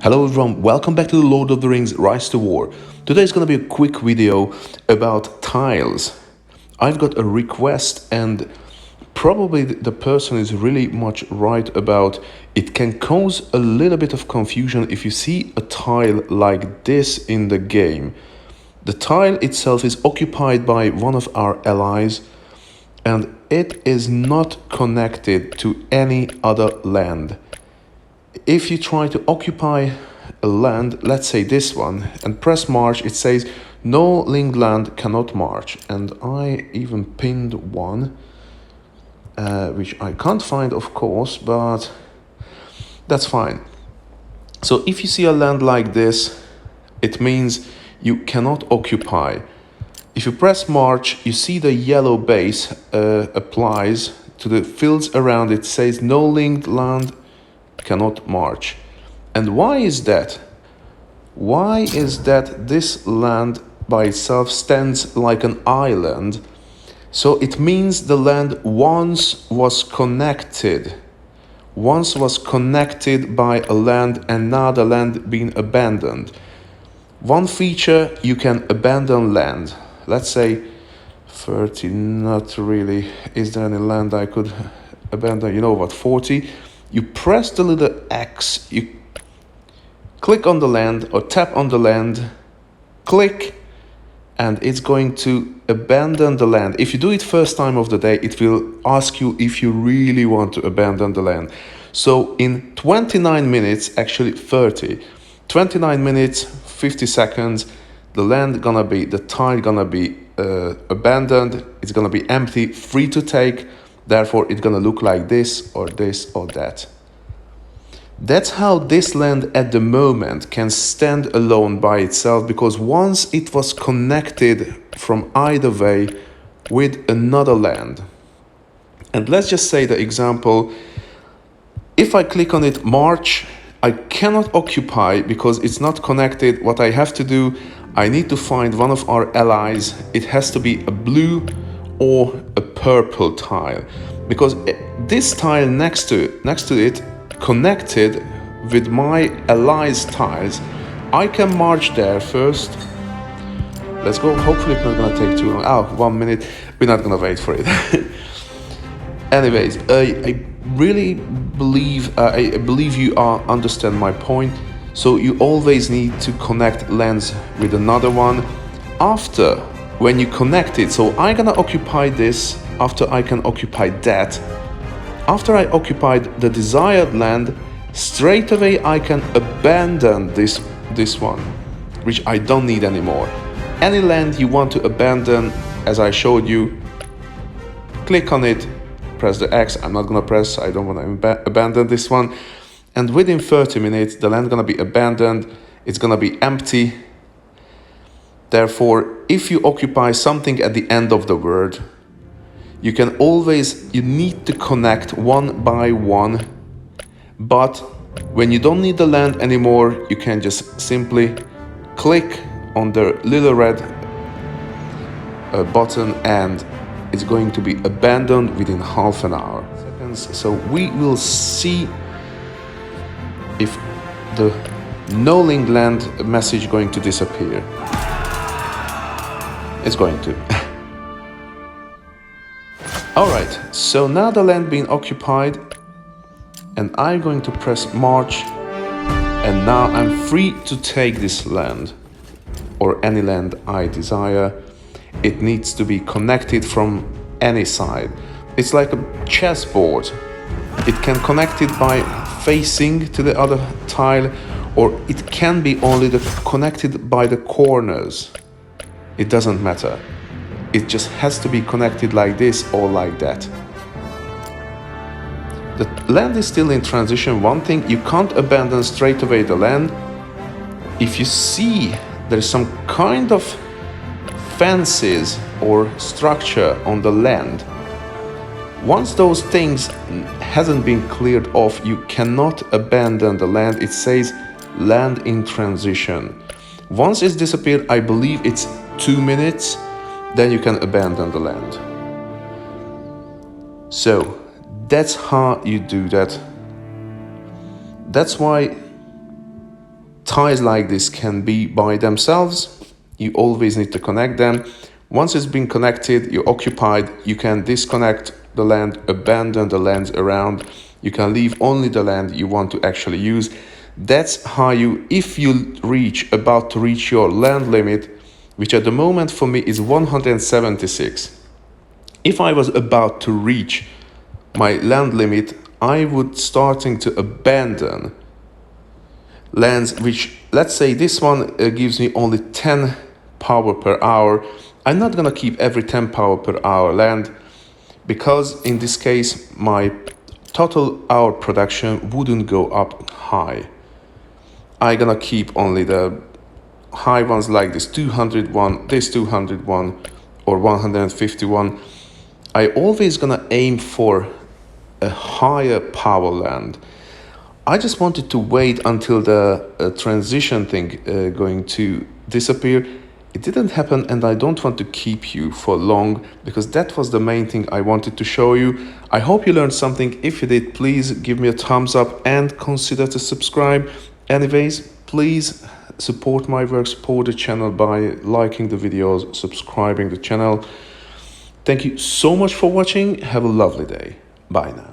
Hello everyone, welcome back to the Lord of the Rings Rise to War. Today is going to be a quick video about tiles. I've got a request and probably the person is really much right about it can cause a little bit of confusion if you see a tile like this in the game. The tile itself is occupied by one of our allies and it is not connected to any other land. If you try to occupy a land, let's say this one, and press march, it says no linked land cannot march. And I even pinned one, which I can't find, of course, but that's fine. So if you see a land like this, it means you cannot occupy. If you press march, you see the yellow base applies to the fields around it, says no linked land cannot march. And why is that? Why is that this land by itself stands like an island? So it means the land once was connected by a land, and now the land being abandoned. One feature, you can abandon land. Let's say 30, not really. Is there any land I could abandon? You know what, 40. You press the little X, you click on the land or tap on the land, click, and it's going to abandon the land. If you do it first time of the day, it will ask you if you really want to abandon the land. So in 29 minutes, actually 30, 29 minutes, 50 seconds, the tile gonna be abandoned, it's gonna be empty, free to take. Therefore, it's gonna look like this or that. That's how this land at the moment can stand alone by itself, because once it was connected from either way with another land. And let's just say the example, if I click on it, march, I cannot occupy because it's not connected. What I have to do, I need to find one of our allies. It has to be a blue or a purple tile, because this tile next to it connected with my allies tiles. I can march there first. Let's go. Hopefully it's not gonna take too long. 1 minute. We're not gonna wait for it. Anyways, I really believe you understand my point. So you always need to connect lands with another one after when you connect it. So I'm gonna occupy this after I can occupy that. After I occupied the desired land, straight away I can abandon this one, which I don't need anymore. Any land you want to abandon, as I showed you, click on it, press the X. I'm not gonna press, I don't want to abandon this one. And within 30 minutes, the land gonna be abandoned, it's gonna be empty. Therefore, if you occupy something at the end of the word, you need to connect one by one. But when you don't need the land anymore, you can just simply click on the little red button and it's going to be abandoned within half an hour. So we will see if the no linked land message going to disappear. It's going to. Alright, so now the land being occupied, and I'm going to press march, and now I'm free to take this land, or any land I desire. It needs to be connected from any side. It's like a chessboard. It can connect it by facing to the other tile, or it can be only connected by the corners. It doesn't matter. It just has to be connected like this or like that. The land is still in transition. One thing, you can't abandon straight away the land. If you see there's some kind of fences or structure on the land, once those things hasn't been cleared off, you cannot abandon the land. It says land in transition. Once it's disappeared, I believe it's 2 minutes, then you can abandon the land. So that's how you do that. That's why ties like this can be by themselves. You always need to connect them. Once it's been connected, you're occupied, you can disconnect the land, abandon the lands around. You can leave only the land you want to actually use. That's how you, if you about to reach your land limit, which at the moment for me is 176. If I was about to reach my land limit, I would starting to abandon lands which, let's say this one gives me only 10 power per hour. I'm not gonna keep every 10 power per hour land, because in this case my total hour production wouldn't go up high. I'm gonna keep only the high ones like this 201, this 201 or 151. I always gonna aim for a higher power land. I just wanted to wait until the transition thing going to disappear. It didn't happen, and I don't want to keep you for long because that was the main thing I wanted to show you. I hope you learned something. If you did, please give me a thumbs up and consider to subscribe. Anyways, please support my work, support the channel by liking the videos, subscribing the channel. Thank you so much for watching. Have a lovely day. Bye now.